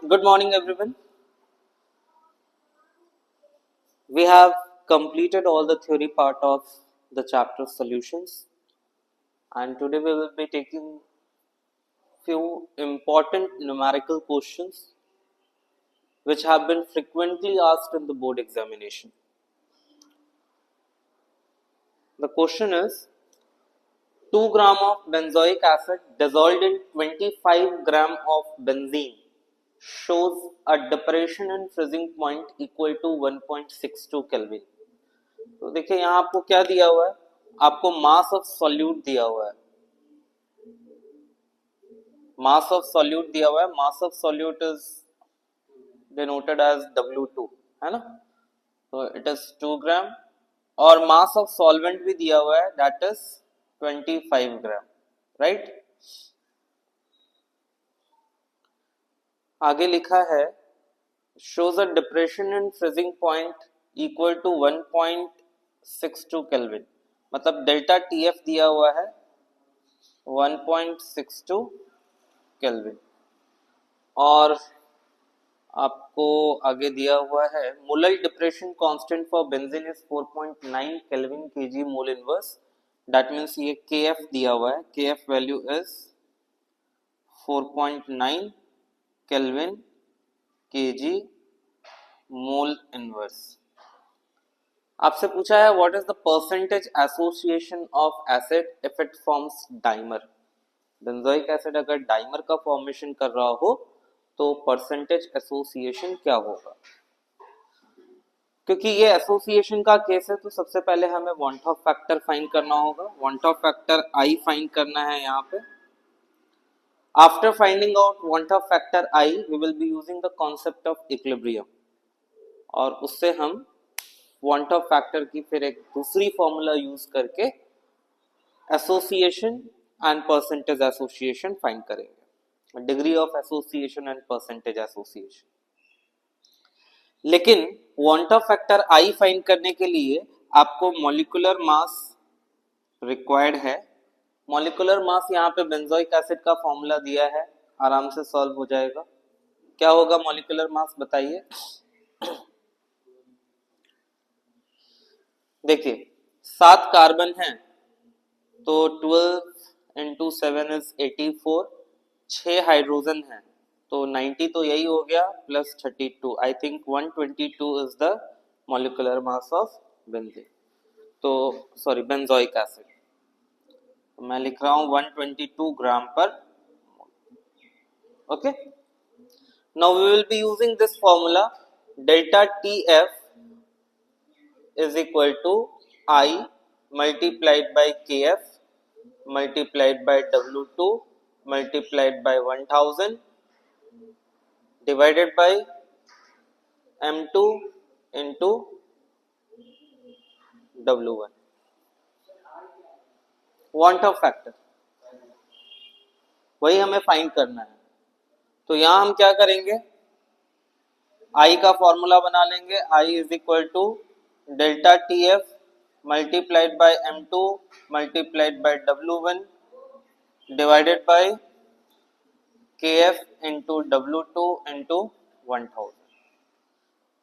Good morning, everyone. We have completed all the theory part of the chapter solutions, and today we will be taking few important numerical questions which have been frequently asked in the board examination. The question is 2 gram of benzoic acid dissolved in 25 gram of benzene shows a depression in freezing point equal to 1.62 Kelvin. तो देखिए यहाँ आपको क्या दिया हुआ है, आपको मास of solute दिया हुआ है, मास ऑफ सॉल्यूट दिया हुआ है, mass of solute is denoted as W2, है ना, तो इट इज 2 ग्राम, और मास ऑफ सॉल्वेंट भी दिया हुआ है, दैट इज 25 ग्राम, राइट। आगे लिखा है shows a depression in freezing point equal to 1.62 Kelvin, मतलब डेल्टा TF दिया हुआ है 1.62 केल्विन, और आपको आगे दिया हुआ है molar depression constant for benzene is 4.9 kelvin KG mole inverse, that means ये KF दिया हुआ है, KF value is 4.9 kelvin KG mole inverse. आपसे पूछा है what is the percentage association of acid if it forms dimer. Benzoic acid अगर dimer का formation कर रहा हो तो परसेंटेज एसोसिएशन क्या होगा। क्योंकि ये एसोसिएशन का केस है तो सबसे पहले हमें वांट ऑफ फैक्टर फाइंड करना होगा। Van't Hoff factor I find करना है यहाँ पे। After finding out van't Hoff factor I we will be using the concept of equilibrium, और उससे हम वांट ऑफ फैक्टर की फिर एक दूसरी फॉर्मूला यूज करके association and percentage association find करेंगे, degree of association and percentage association. लेकिन van't Hoff factor I find करने के लिए आपको मॉलिक्यूलर मास रिक्वायर्ड है। मॉलिक्यूलर मास यहाँ पे बेंजोइक एसिड का फॉर्मूला दिया है, आराम से सॉल्व हो जाएगा। क्या होगा मॉलिक्यूलर मास बताइए। देखिए 7 कार्बन हैं तो 12 into 7 is 84, 6 हाइड्रोजन हैं तो 90 तो यही हो गया plus 32, I think 122 is the molecular mass of benzene, तो सॉरी बेंजोइक एसिड, मैं लिख रहा हूं 122 ग्राम पर। Okay, now we will be using this formula, delta TF is equal to I multiplied by KF multiplied by W2 multiplied by 1000 divided by M2 into W1। Want Hoff factor वही हमें find करना है, तो यहां हम क्या करेंगे, I का फॉर्मूला बना लेंगे। I is equal to delta TF multiplied by M2 multiplied by W1 divided by KF into W2 into 1000।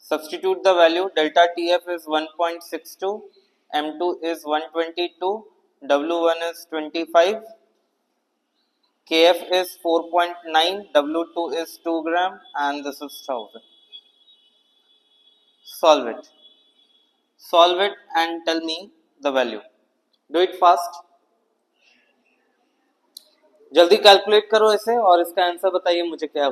Substitute the value, delta TF is 1.62, M2 is 122, W1 is 25, KF is 4.9, W2 is 2 gram, and this is 1000। Solve it and tell me the value. Do it fast, जल्दी calculate करो इसे और इसका answer बताइए मुझे क्या।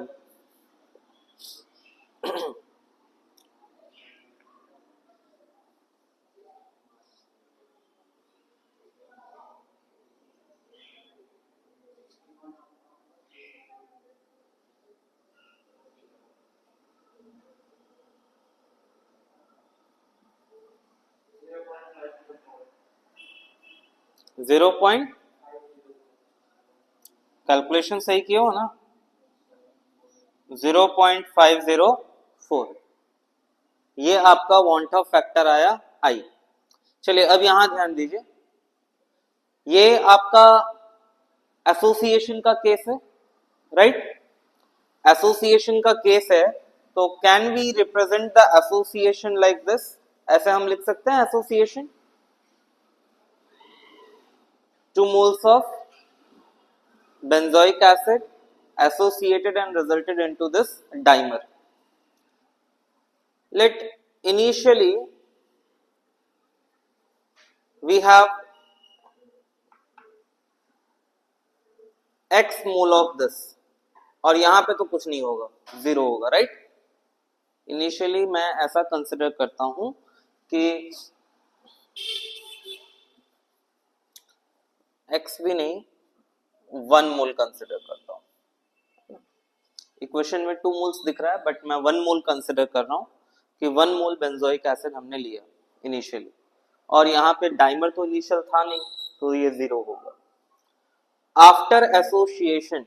0. Calculation सही किया हो ना, 0.504, ये आपका वांट ऑफ फैक्टर आया I। चलिए अब यहां ध्यान दीजिए, ये आपका एसोसिएशन का केस है, राइट। एसोसिएशन का केस है, तो can we represent the association like this, ऐसे हम लिख सकते हैं association, 2 moles of benzoic acid associated and resulted into this dimer. Let initially we have x mole of this, और यहां पे तो कुछ नहीं होगा, 0 होगा, राइट। इनिशियली मैं ऐसा कंसिडर करता हूं कि x भी नहीं 1 मोल कंसिडर करता हूं। इक्वेशन में 2 मोल्स दिख रहा है, बट मैं 1 मोल कंसिडर कर रहा हूं कि 1 मोल बेंजोइक एसिड हमने लिया इनिशियली, और यहाँ पे डाइमर तो इनिशियल था नहीं, तो ये 0 होगा। आफ्टर एसोसिएशन,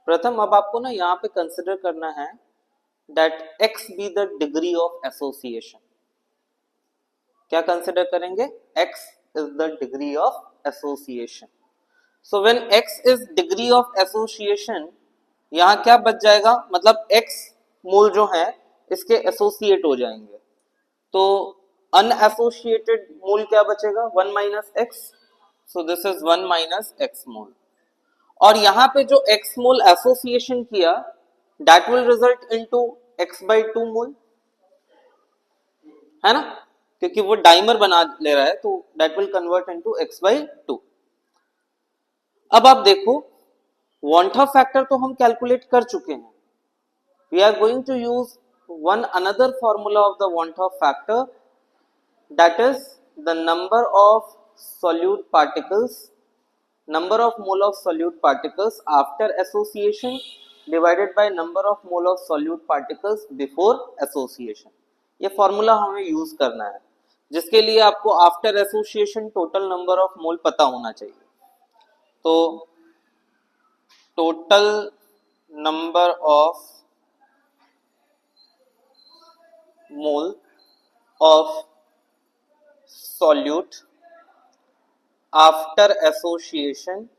प्रथम अब आपको ना यहाँ पे कंसिडर करना है that x be the degree of association। क्या कंसिडर करेंगे? x is the degree of association। So when x is degree of association, यहाँ क्या बच जाएगा, मतलब x मोल जो है इसके एसोसिएट हो जाएंगे, तो अनएसोसिएटेड मोल क्या बचेगा, 1 minus x. So this is 1 minus x mole, और यहाँ पे जो x मोल एसोसिएशन किया that will result into x by 2 mole, है ना, क्योंकि वो डाइमर बना ले रहा है, तो that will convert into x by 2। अब आप देखो वॉन हॉफ फैक्टर तो हम कैलकुलेट कर चुके हैं, we are going to use one another formula of the want of factor, that is the number of solute particles, number of mole of solute particles after association divided by number of mole of solute particles before association। ये formula हमें use करना है, जिसके लिए आपको after association total number of मोल पता होना चाहिए। तो total number of mole of solute after association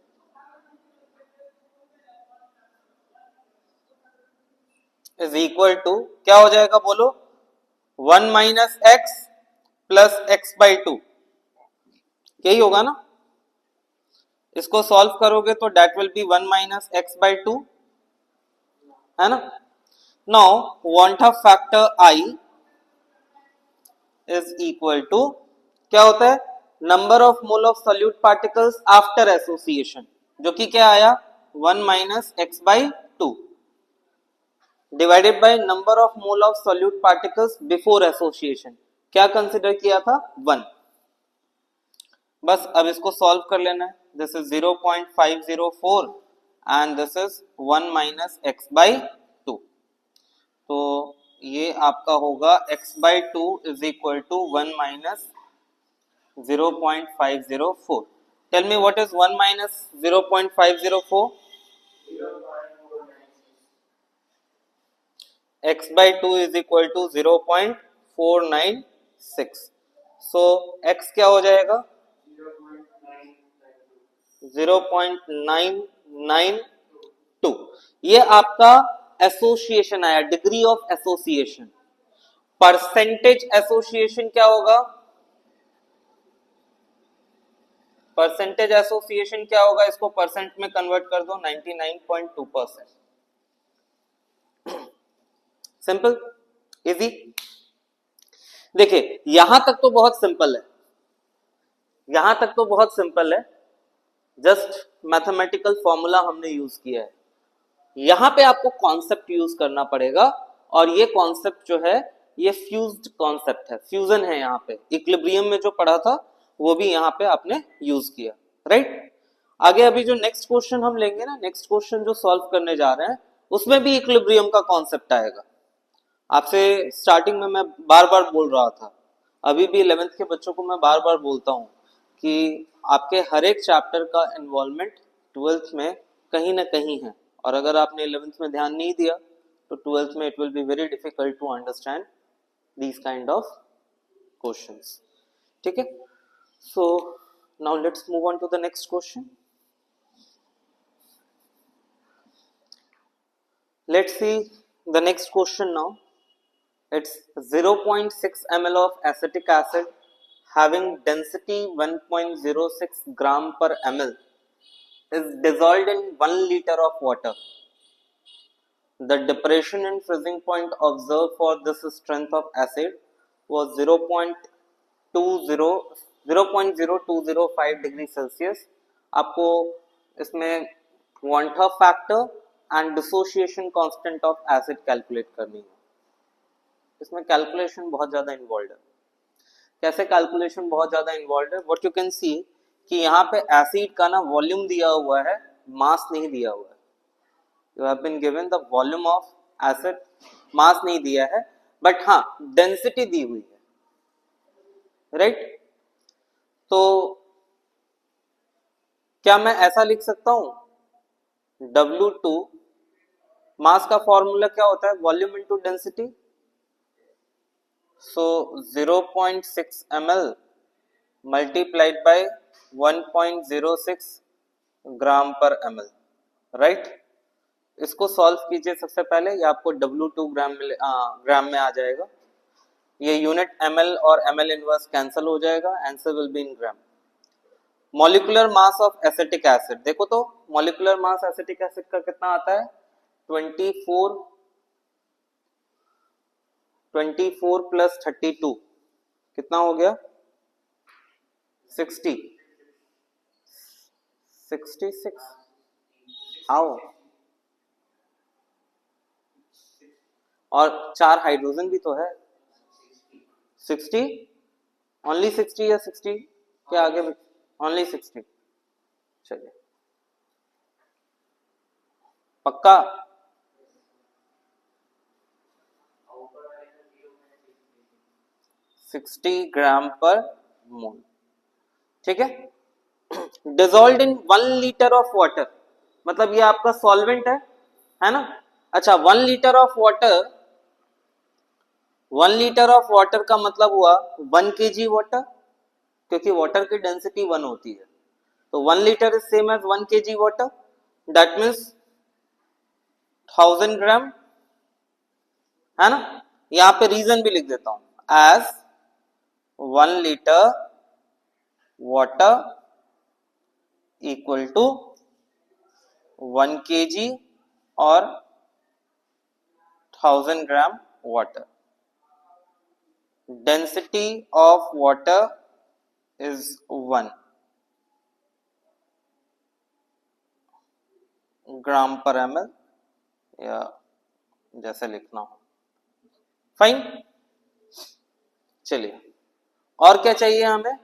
is equal to, क्या हो जाएगा बोलो, 1 minus x plus x by 2, यही होगा ना। इसको सॉल्व करोगे तो that will be 1 minus x by 2, है ना। Now van't Hoff factor I is equal to, क्या होता है, number of mole of solute particles after association, जो कि क्या आया 1 minus x by 2 divided by number of mole of solute particles before association, क्या कंसिडर किया था 1। बस अब इसको सॉल्व कर लेना है, this is 0.504 and this is 1 minus x by 2, तो ये आपका होगा x by 2 is equal to 1 minus 0.504। Tell me what is 1 minus 0.504? x by 2 is equal to 0.496। So x क्या हो जाएगा 0.992। ये आपका एसोसिएशन आया, degree of association. Percentage association क्या होगा, परसेंटेज एसोसिएशन क्या होगा, इसको परसेंट में कन्वर्ट कर दो, 99.2%। Simple, easy. देखिए यहां तक तो बहुत सिंपल है, यहां तक तो बहुत सिंपल है, जस्ट मैथमेटिकल फॉर्मूला हमने यूज किया है। यहां पे आपको कॉन्सेप्ट यूज करना पड़ेगा, और ये कॉन्सेप्ट जो है ये फ्यूज्ड कॉन्सेप्ट है, फ्यूजन है। यहाँ पे इक्विलिब्रियम में जो पढ़ा था वो भी यहाँ पे आपने यूज किया, राइट। आगे अभी जो नेक्स्ट क्वेश्चन हम लेंगे ना, नेक्स्ट क्वेश्चन जो सॉल्व करने जा रहे हैं उसमें भी इक्विलिब्रियम का कॉन्सेप्ट आएगा। आपसे स्टार्टिंग में मैं बार बार बोल रहा था, अभी भी 11th के बच्चों को मैं बार बार बोलता हूँ कि आपके हर एक चैप्टर का इन्वॉल्वमेंट 12th में कहीं ना कहीं है, और अगर आपने 11th में ध्यान नहीं दिया तो 12th में it will be very difficult to understand these kind of questions, ठीक है। So Now let's move on to the next question. Let's see the next question now. It's 0.6 ml of acetic acid having density 1.06 gram per ml is dissolved in 1 liter of water. The depression and freezing point observed for this strength of acid was 0.0205 degree Celsius. आपको इसमें van't Hoff factor and dissociation constant of acid calculate करनी है. इसमें calculation बहुत ज्यादा involve है. कैसे calculation बहुत ज्यादा इन्वॉल्व है? व्हाट यू कैन सी कि यहाँ पे एसिड का ना वॉल्यूम दिया हुआ है, मास नहीं दिया हुआ है. You have been given the volume of acid, mass नहीं दिया है, but हाँ density दी हुई है, right? तो क्या मैं ऐसा लिख सकता हूं W2 मास का फॉर्मूला क्या होता है? Volume into density. So 0.6 ml multiplied by 1.06 ग्राम पर ml, राइट? इसको सॉल्व कीजिए सबसे पहले. ये आपको W2 ग्राम में आ जाएगा. ये यूनिट ml और ml इनवर्स कैंसिल हो जाएगा. Answer will be in gram. Molecular mass of acetic acid देखो तो मॉलिक्यूलर मास एसिटिक एसिड का कितना आता है? 24 प्लस 32 कितना हो गया? 66. हाउ? और 4 हाइड्रोजन भी तो है. 60 ओनली 60 या 60 क्या आगे? ओनली 60. चलिए पक्का? $60 ग्राम पर मोल. ठीक है. Dissolved in 1 litre of water, मतलब ये आपका सॉल्वेंट है ना? अच्छा 1 litre of water, 1 litre of water का मतलब हुआ 1 kg वाटर, क्योंकि वाटर की डेंसिटी 1 होती है. तो 1 litre is same as 1 kg water. That means 1000 gram, है ना? यहां पे रीजन भी लिख देता हूं as 1 litre water equal to 1 kg और 1000 gram water. Density of water is 1 ग्राम पर ml, या जैसे लिखना हो. फाइन. चलिए और क्या चाहिए हमें?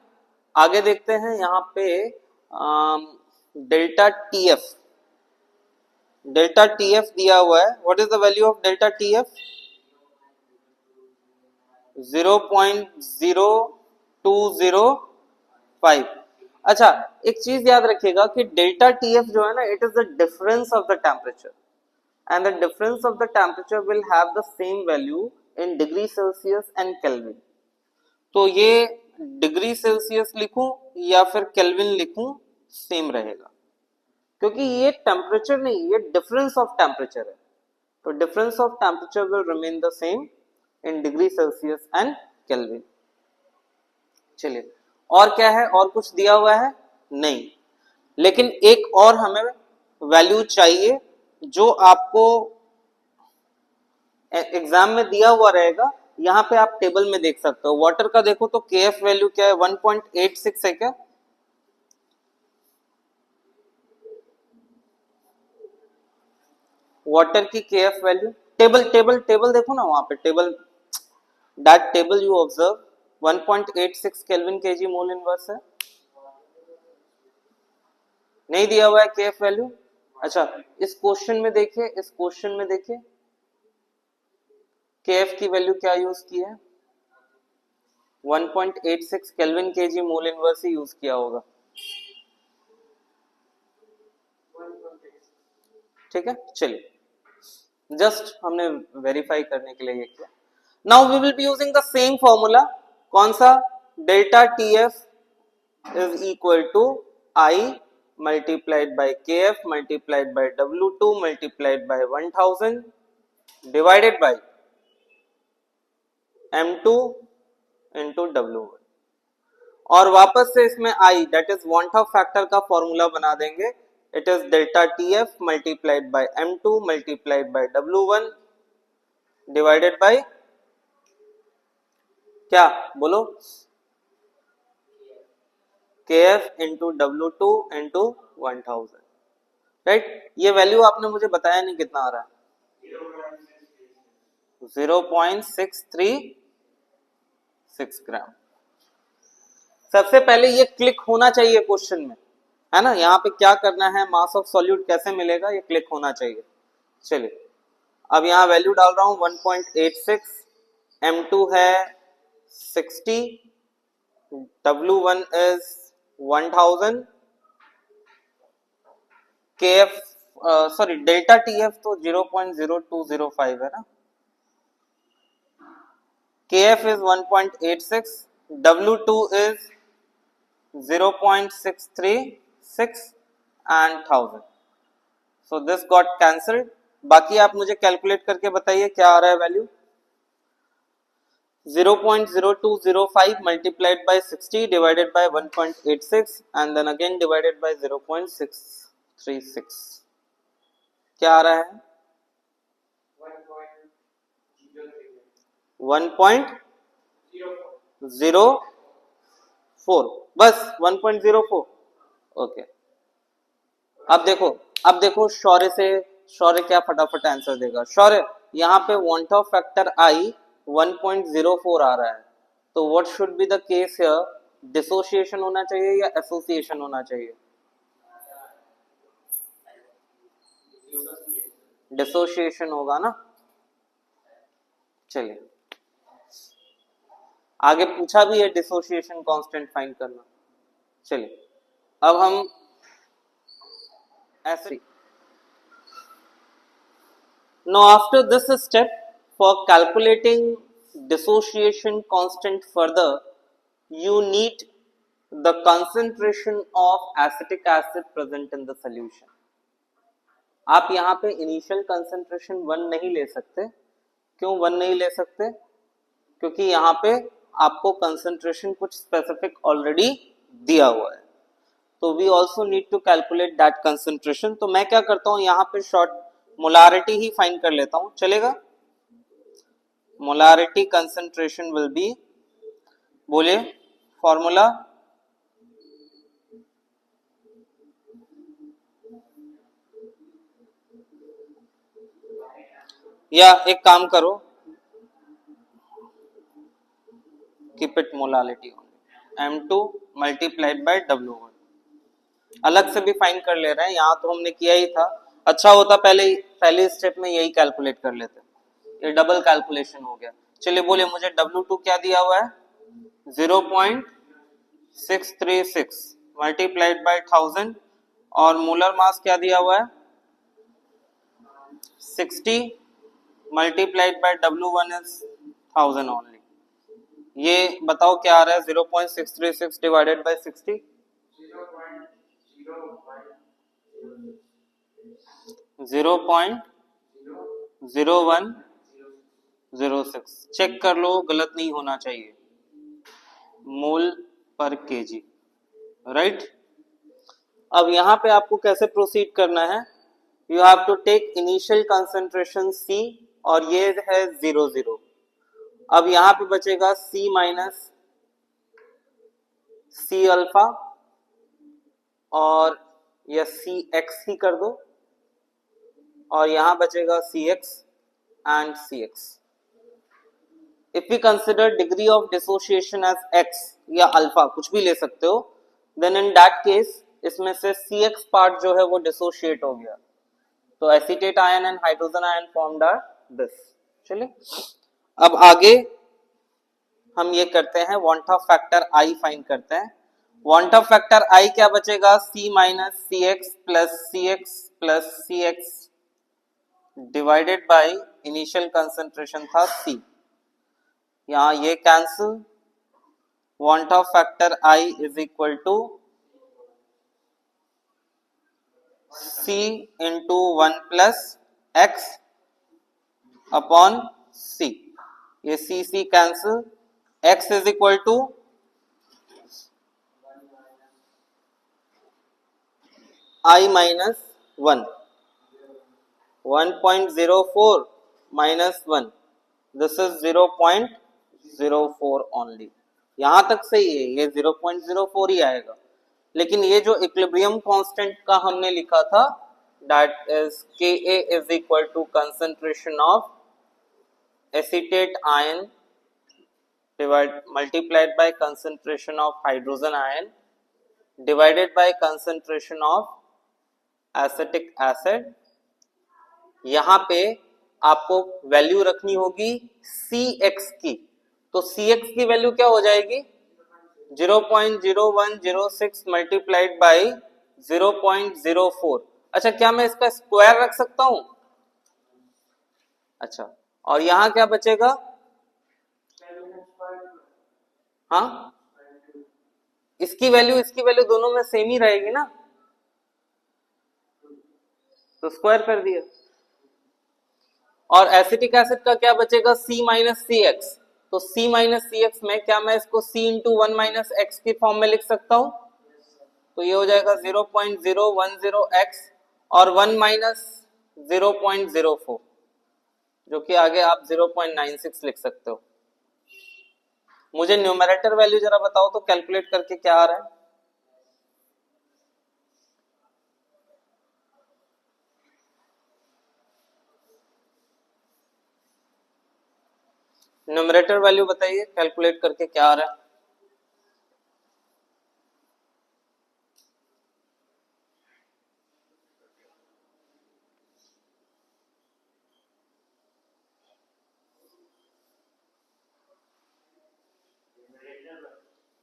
आगे देखते हैं. यहाँ पे डेल्टा TF दिया हुआ है. What is the value of delta TF? 0.0205. अच्छा एक चीज याद रखिएगा कि डेल्टा TF जो है ना, it is the difference of the temperature, and the difference of the temperature will have the same value in degree Celsius and kelvin. तो ये डिग्री सेल्सियस लिखूं या फिर केल्विन लिखूं, सेम रहेगा, क्योंकि ये टेम्परेचर नहीं, ये डिफरेंस ऑफ टेम्परेचर है. तो difference of temperature will remain the same in degree Celsius and kelvin. चलिए और क्या है? और कुछ दिया हुआ है? नहीं. लेकिन एक और हमें वैल्यू चाहिए जो आपको एग्जाम में दिया हुआ रहेगा. यहां पे आप टेबल में देख सकते हो. वाटर का देखो तो KF वैल्यू क्या है? 1.86 है क्या? वाटर की KF वैल्यू टेबल देखो ना, वहां पे table, that table you observe. 1.86 kelvin kg mole inverse है. नहीं दिया हुआ है KF वैल्यू. अच्छा इस क्वेश्चन में देखिए, KF की वैल्यू क्या यूज की है? 1.86 केल्विन kg मोल इनवर्स ही यूज किया होगा. ठीक है. चलिए जस्ट हमने वेरीफाई करने के लिए ये किया. Now we will be using the same formula. कौन सा? Delta TF is equal to I multiplied by Kf multiplied by W2 multiplied by 1000 divided by M2 into W1 और वापस से इसमें I that is want of factor का formula बना देंगे. It is delta TF multiplied by M2 multiplied by W1 divided by क्या बोलो Kf into W2 into 1000 right. ये वैल्यू आपने मुझे बताया नहीं कितना आ रहा है. 0.636 ग्राम. सबसे पहले ये क्लिक होना चाहिए क्वेश्चन में, है ना. यहाँ पे क्या करना है, मास ऑफ सॉल्यूट कैसे मिलेगा, ये क्लिक होना चाहिए. चलिए अब यहाँ वैल्यू डाल रहा हूं 1.86, M2 है 60, W1 is 1000, KF sorry delta TF तो 0.0205 है ना. KF is 1.86, W2 is 0.636 and 1000. So this got cancelled. बाकी आप मुझे कैलकुलेट करके बताइए क्या आ रहा है value. 0.0205 multiplied by 60 divided by 1.86 and then again divided by 0.636. क्या आ रहा है 1.04 बस 1.04. ओके अब देखो शौर्य क्या फटाफट आंसर देगा. शौर्य यहाँ पे वांट ऑफ फैक्टर आई 1.04 आ रहा है, तो what should be the case here. Dissociation होना चाहिए या एसोसिएशन होना चाहिए. डिसोसिएशन होगा ना. चलिए आगे पूछा भी है डिसोसिएशन कांस्टेंट फाइंड करना. चलिए अब हम ऐसे. Now after this step, for calculating dissociation constant further, you need the concentration of acetic acid present in the solution. आप यहाँ पे इनिशियल कंसंट्रेशन 1 नहीं ले सकते. क्यों 1 नहीं ले सकते, क्योंकि यहाँ पे आपको कंसंट्रेशन कुछ स्पेसिफिक ऑलरेडी दिया हुआ है. तो we also need to calculate that concentration. तो मैं क्या करता हूँ यहाँ पे शॉर्ट मोलारिटी ही फाइंड कर लेता हूं. चलेगा. मोलारिटी कंसंट्रेशन विल बी, बोलिए फॉर्मूला. या एक काम करो, keep it molarity M2 multiplied by W1. अलग से भी फाइंड कर ले रहे हैं, यहां तो हमने किया ही था. अच्छा होता पहले स्टेप में यही कैलकुलेट कर लेते. ये डबल कैलकुलेशन हो गया. चलिए बोलिए मुझे W2 क्या दिया हुआ है 0.636 मल्टीप्लाइड बाय 1000 और मोलर मास क्या दिया हुआ है 60 multiplied by W1 is 1000 only. ये बताओ क्या आ रहा है 0.636 डिवाइडेड बाय 60. 0.0106. चेक कर लो, गलत नहीं होना चाहिए. मोल पर केजी, राइट. अब यहां पे आपको कैसे प्रोसीड करना है. You have to take initial concentration C और ये है 0.0. अब यहां पे बचेगा C माइनस C अल्फा और या CX ही कर दो और यहां बचेगा CX and CX. If we consider degree of dissociation as X या अल्फा कुछ भी ले सकते हो, then in that case इसमें से CX पार्ट जो है वो डिसोशिएट हो गया. तो acetate ion and hydrogen ion formed are this. चलिए अब आगे हम ये करते हैं van't Hoff factor I find करते हैं. वांट ऑफ फैक्टर I क्या बचेगा C minus CX plus CX divided by initial concentration था C. यहां ये cancel, want of factor I is equal to C into 1 plus x upon C. ये C cancel, x is equal to I minus 1. 1.04 minus 1. This is 0.04 only. यहां तक सही है, ये 0.04 ही आएगा. लेकिन ये जो इक्विलिब्रियम कांस्टेंट का हमने लिखा था, that is Ka is equal to concentration of acetate ion multiplied by concentration of hydrogen ion divided by concentration of acetic acid. यहां पे आपको वैल्यू रखनी होगी Cx की. तो Cx की वैल्यू क्या हो जाएगी? 0.0106 मल्टीप्लाइड बाई 0.04. अच्छा, क्या मैं इसका स्क्वायर रख सकता हूं? अच्छा, और यहां क्या बचेगा? हाँ, इसकी वैल्यू दोनों में सेम ही रहेगी ना, तो स्क्वायर कर दिया. और एसिटिक एसिड का क्या बचेगा? C माइनस सी एक्स. तो C माइनस सी एक्स में क्या मैं इसको C इंटू 1 माइनस एक्स की फॉर्म में लिख सकता हूं? तो ये हो जाएगा 0.010x और 1 माइनस 0.04, जो कि आगे आप 0.96 लिख सकते हो. मुझे न्यूमरेटर वैल्यू जरा बताओ तो कैलकुलेट करके क्या आ रहा है? न्यूमरेटर वैल्यू बताइए, कैलकुलेट करके क्या आ रहा है?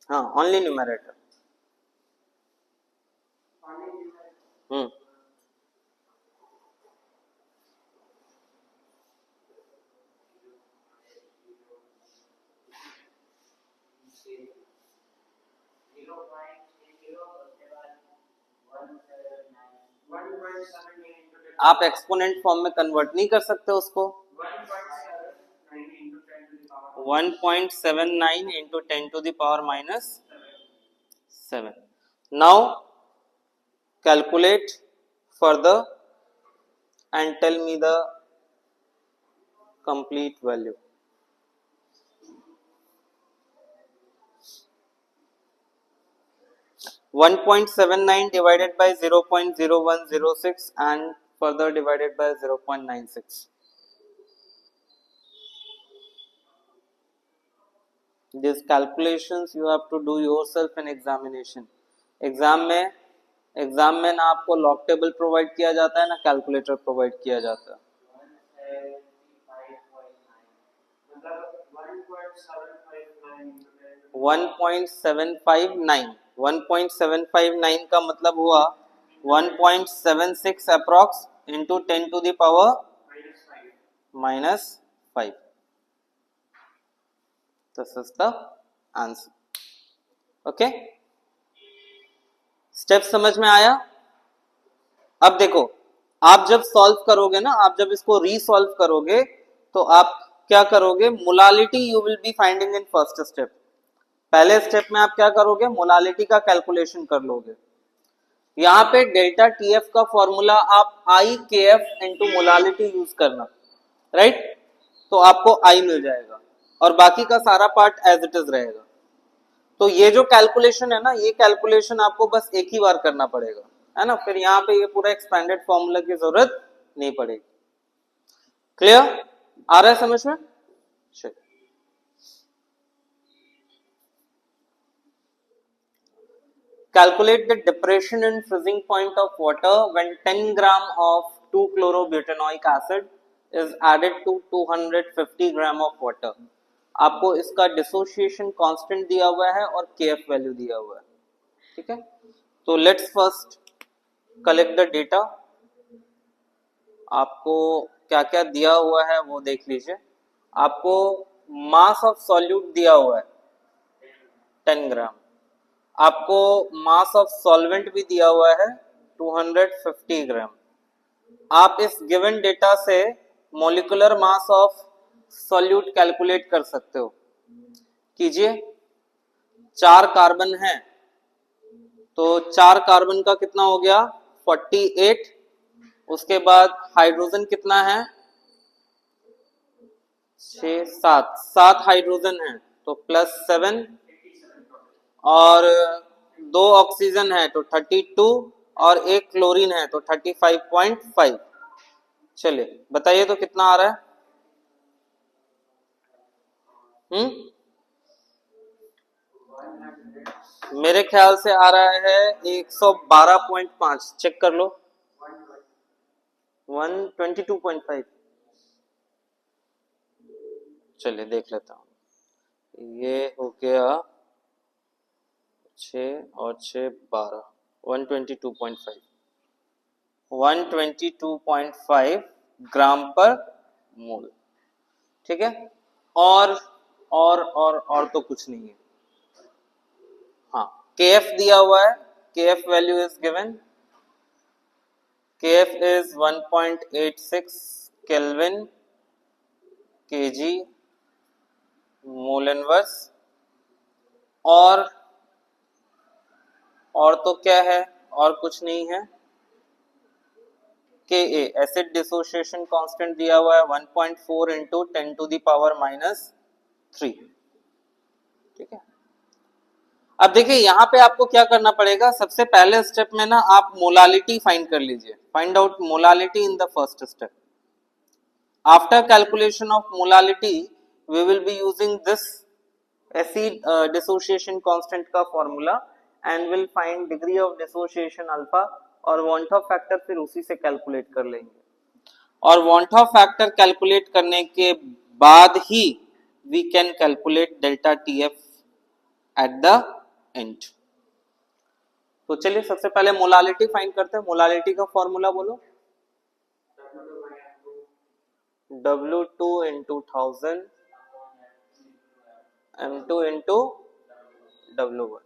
हाँ, ओनली न्यूमरेटर. हम्म, आप एक्सपोनेंट फॉर्म में कन्वर्ट नहीं कर सकते उसको. 1.79 into 10 to the power minus 7. Now calculate further and tell me the complete value. (1.79) divided by 0.0106 and further divided by 0.96. These calculations you have to do yourself in examination. Exam में ना आपको log table provide किया जाता है, ना calculator provide किया जाता है. 1.759 का मतलब हुआ 1.76 approx into 10 to the power -5. This is the answer. Okay, step समझ में आया? अब देखो, आप जब सॉल्व करोगे ना, आप जब इसको रीसॉल्व करोगे तो आप क्या करोगे? Molality you will be finding in first step. पहले स्टेप में आप क्या करोगे? मोलालिटी का कैलकुलेशन कर लोगे. यहां पे डेल्टा टीएफ का फॉर्मूला आप आई K F into molality use करना, राइट? तो आपको आई मिल जाएगा और बाकी का सारा पार्ट एज इट इज रहेगा. तो ये जो कैलकुलेशन है ना, ये कैलकुलेशन आपको बस एक ही बार करना पड़ेगा, है ना? फिर यहाँ पे ये पूरा एक्सपेंडेड फॉर्मूला की जरूरत नहीं पड़ेगी. क्लियर? आ रहा है समझ में? चलिए, calculate the depression and freezing point of water when 10 gram of 2-chlorobutanoic acid is added to 250 gram of water. आपको इसका डिसोसिएशन कांस्टेंट दिया हुआ है और केएफ वैल्यू दिया हुआ है. ठीक है, तो let's first collect the data. आपको क्या क्या दिया हुआ है वो देख लीजिए. आपको मास ऑफ सॉल्यूट दिया हुआ है 10 ग्राम। आपको मास ऑफ सॉल्वेंट भी दिया हुआ है 250 ग्राम। आप इस गिवन डेटा से molecular mass of solute calculate कर सकते हो। कीजिए, 4 कार्बन है तो 4 कार्बन का कितना हो गया 48। उसके बाद हाइड्रोजन कितना है 7 हाइड्रोजन है तो +7 और 2 ऑक्सीजन है तो 32 और 1 क्लोरीन है तो 35.5। चलिए बताइए तो कितना आ रहा है। मेरे ख्याल से आ रहा है 112.5। चेक कर लो। 122.5। चलिए देख लेता हूँ। ये हो गया 6 और 6 12 122.5 122.5 ग्राम पर मोल। ठीक है। और तो कुछ नहीं है। हाँ, KF दिया हुआ है। KF value is given. KF is 1.86 Kelvin kg mole inverse. और तो क्या है, और कुछ नहीं है। Ka एसिड डिसोसिएशन कांस्टेंट दिया हुआ है 1.4 इंटू 10 टू द पावर -3। ठीक है। अब देखिए यहाँ पे आपको क्या करना पड़ेगा। सबसे पहले स्टेप में ना आप मोलालिटी फाइंड कर लीजिए। Find out molality in the first step. After calculation of molality, we will be using this acid dissociation constant का formula and will find degree of dissociation alpha और want of factor फिर उसी से calculate कर लेंगे। और want of factor calculate करने के बाद ही we can calculate delta TF at the end। तो चलिए सबसे पहले मोलालिटी फाइंड करते हैं। मोलालिटी का फॉर्मूला बोलो। W2 into 1000 M2 into W1।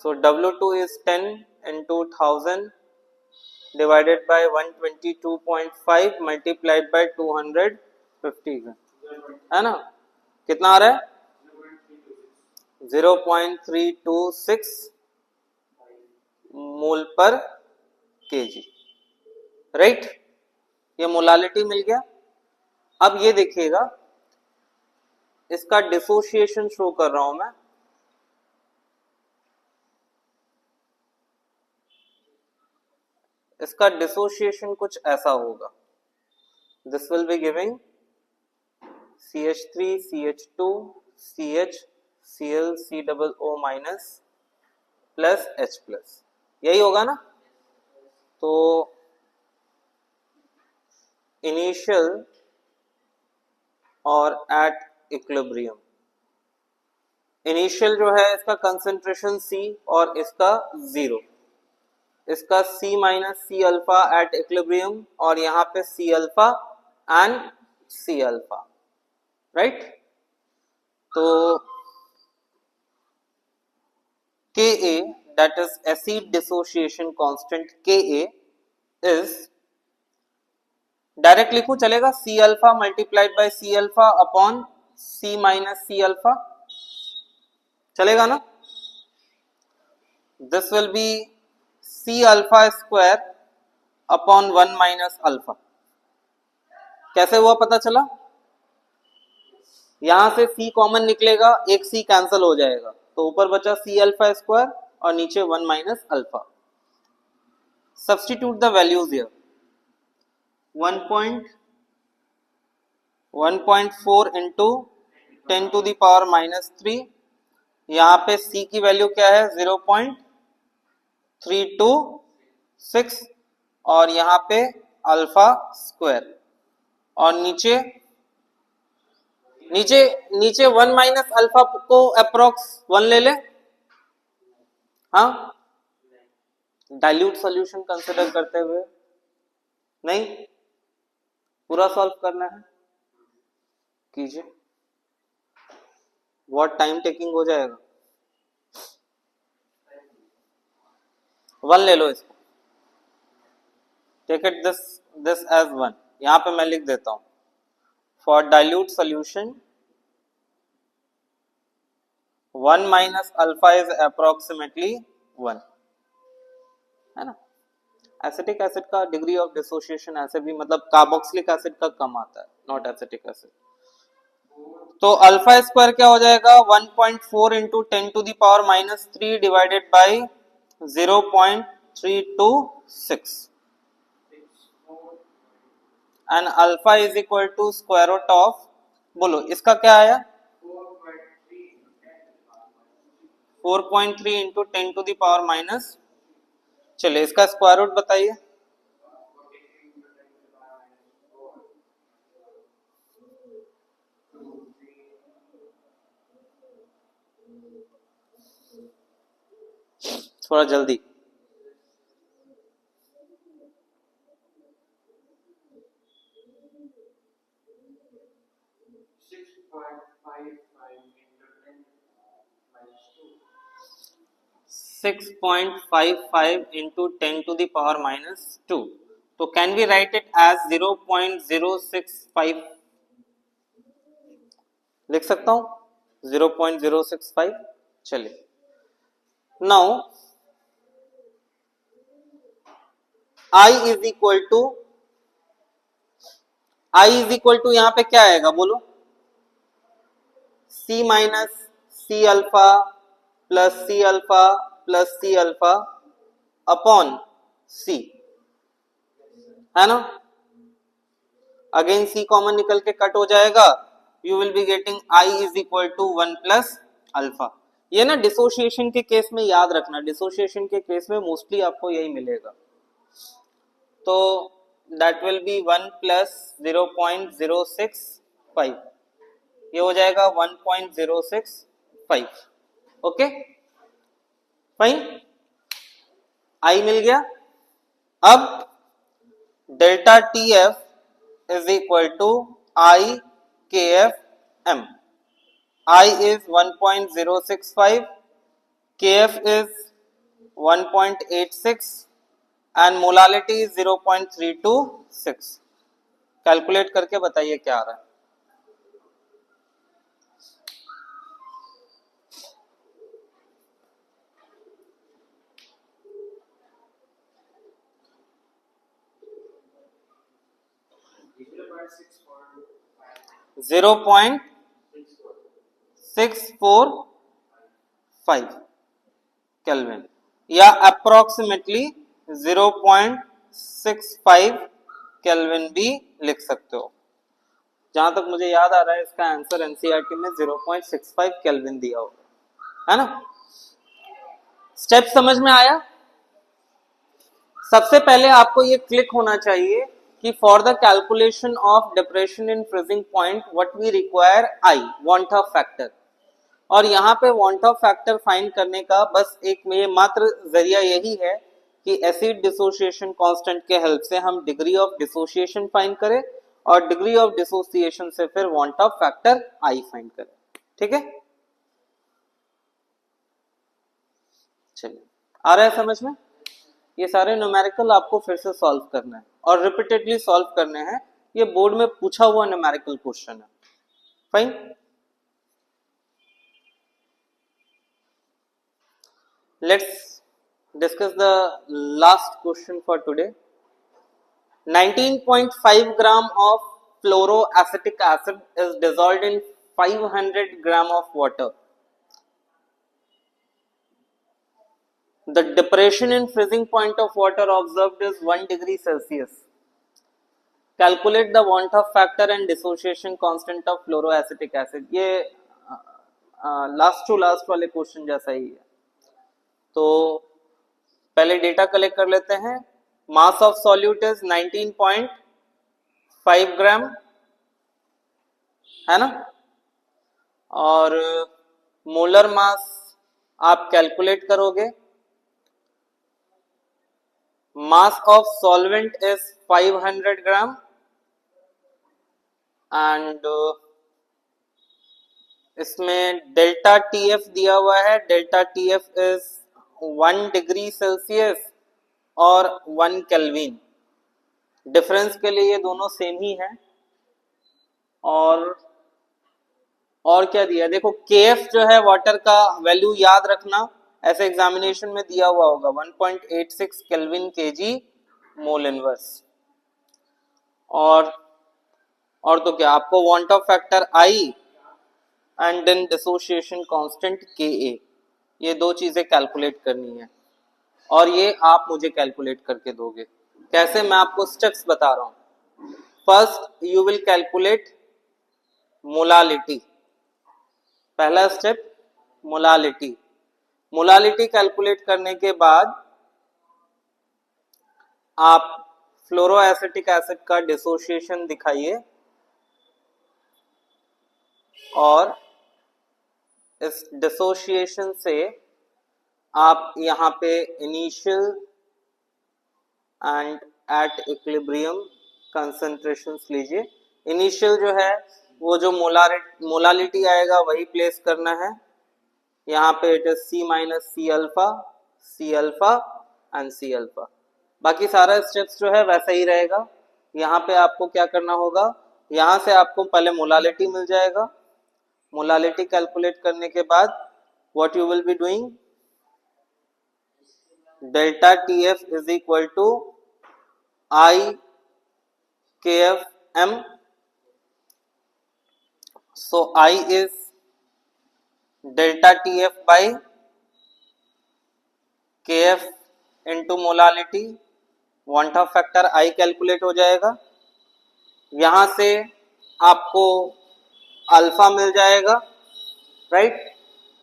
So W2 is 10 into 1000 divided by 122.5 multiplied by 250 है ना। कितना आ रहा है 0.326 मोल पर केजी। राइट, ये मोलालिटी मिल गया। अब ये देखिएगा, इसका डिसोसिएशन शो कर रहा हूं मैं। इसका डिसोसिएशन कुछ ऐसा होगा। This will be giving CH3 CH2 CH Cl COO minus plus H plus, यही होगा ना। तो इनिशियल और एट इक्विलिब्रियम, इनिशियल जो है इसका कंसंट्रेशन C और इसका 0, इसका C minus C alpha at equilibrium और यहाँ पे C alpha and C alpha. Right, तो Ka that is acid dissociation constant Ka is, direct लिखूं चलेगा, C alpha multiplied by C alpha upon C minus C alpha, चलेगा ना। This will be C alpha square upon 1 minus alpha. कैसे हुआ पता चला, यहां से C कॉमन निकलेगा, एक C कैंसिल हो जाएगा तो ऊपर बचा C अल्फा स्क्वायर और नीचे 1 minus alpha. Substitute the values here. 1.4 into 10 to the power -3, यहाँ पे C की वैल्यू क्या है 0.326 और यहाँ पे अल्फा स्क्वायर और नीचे नीचे नीचे 1 माइनस अल्फा को अप्रोक्स 1 ले ले। हाँ, डाइल्यूट सॉल्यूशन कंसिडर करते हुए नहीं, पूरा सॉल्व करना है, कीजिए। व्हाट टाइम टेकिंग हो जाएगा। वन ले लो इसको, take it this as one. यहां पे मैं लिख देता हूं for dilute solution 1 minus alpha is approximately 1, है ना। एसिटिक एसिड का डिग्री ऑफ डिसोसिएशन ऐसे भी मतलब कार्बोक्सिलिक एसिड का कम आता है, नॉट एसिटिक एसिड। तो अल्फा स्क्वायर क्या हो जाएगा 1.4 into 10 to the power minus 3 divided by 0.326 and alpha is equal to square root of, बोलो इसका क्या आया 4.3 into 10 to the power minus, चलिए इसका स्क्वायर रूट बताइए। थोड़ा जल्दी, six 6.55 into 10 to the power minus 2, तो can we write it as 0.065, लिख सकता हूं 0.065। चलिए now I is equal to यहां पे क्या आएगा बोलो, C minus C alpha plus C alpha plus C alpha upon C, है ना। अगेन C कॉमन निकल के कट हो जाएगा, you will be getting I is equal to 1 plus alpha. ये ना डिसोसिएशन के केस में याद रखना, डिसोसिएशन के केस में मोस्टली आपको यही मिलेगा। तो दैट विल बी 1 प्लस 0.065, ये हो जाएगा 1.065, ओके फाइन, आई मिल गया। अब delta T F is equal to I K F M, I is 1.065, KF is 1.86 and molality is 0.326। Calculate करके बताइए क्या आ रहा है। जीरो पॉइंट 645 केल्विन या अप्रोक्सीमेटली 0.65 केल्विन भी लिख सकते हो। जहां तक मुझे याद आ रहा है इसका आंसर एनसीईआरटी में 0.65 केल्विन दिया होगा, है ना। स्टेप समझ में आया। सबसे पहले आपको ये क्लिक होना चाहिए कि for the calculation of depression in freezing point what we require i van't Hoff factor, और यहाँ पे वांट ऑफ फैक्टर फाइंड करने का बस एक मात्र जरिया यही है कि एसिड डिसोसिएशन कांस्टेंट के हेल्प से हम डिग्री ऑफ डिसोसिएशन फाइंड करें और डिग्री ऑफ डिसोसिएशन से फिर want Hoff factor I find करें, ठीक है। चलिए आ रहा है समझ में। ये सारे न्यूमेरिकल आपको फिर से सॉल्व करना है और रिपीटेडली सॉल्व करने हैं, ये बोर्ड में पूछा हुआ न्यूमेरिकल क्वेश्चन है, fine. Let's discuss the last question for today. 19.5 gram of fluoroacetic acid is dissolved in 500 gram of water. The depression in freezing point of water observed is 1 degree Celsius. Calculate the want of factor and dissociation constant of fluoroacetic acid. ये last to last वाले question जैसा ही है। तो पहले data collect कर लेते हैं। मास of solute is 19.5 ग्राम, है ना, और मोलर मास आप कैलकुलेट करोगे। Mass of solvent is 500 gram and इसमें डेल्टा टीएफ दिया हुआ है, delta TF is 1 degree Celsius और 1 केल्विन। डिफरेंस के लिए ये दोनों सेम ही है। और क्या दिया, देखो केएफ जो है वाटर का वैल्यू याद रखना, ऐसे एग्जामिनेशन में दिया हुआ होगा 1.86 केल्विन केजी मोल इनवर्स। और तो क्या, आपको van't Hoff factor i and then dissociation constant K a, ये दो चीजें कैलकुलेट करनी है और ये आप मुझे कैलकुलेट करके दोगे। कैसे, मैं आपको स्टेप्स बता रहा हूं। First you will calculate molality. पहला स्टेप मोलालिटी। मोलालिटी कैलकुलेट करने के बाद आप फ्लोरोएसिटिक एसिड का डिसोसिएशन दिखाइए और इस डिसोसिएशन से आप यहाँ पे initial and at equilibrium concentrations लीजिए। इनिशियल जो है वो जो मोलालिटी आएगा वही प्लेस करना है। यहाँ पे it is C minus C alpha and C alpha. बाकी सारा स्टेप्स जो है वैसा ही रहेगा। यहाँ पे आपको क्या करना होगा, यहाँ से आपको पहले मोलालिटी मिल जाएगा। मोलालिटी कैलकुलेट करने के बाद what you will be doing, delta T F is equal to I K F M. So I is delta T F by K F into molality. Van't Hoff factor I calculate हो जाएगा। यहां से आपको alpha मिल जाएगा, right.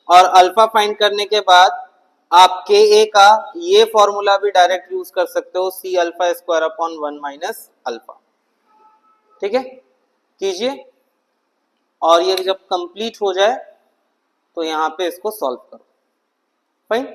और alpha find करने के बाद आप के ए का ये फॉर्मूला भी डायरेक्ट यूज कर सकते हो, C alpha square upon 1 minus alpha. ठीक है, कीजिए और ये जब कंप्लीट हो जाए तो यहां पे इसको सॉल्व करो। फाइन।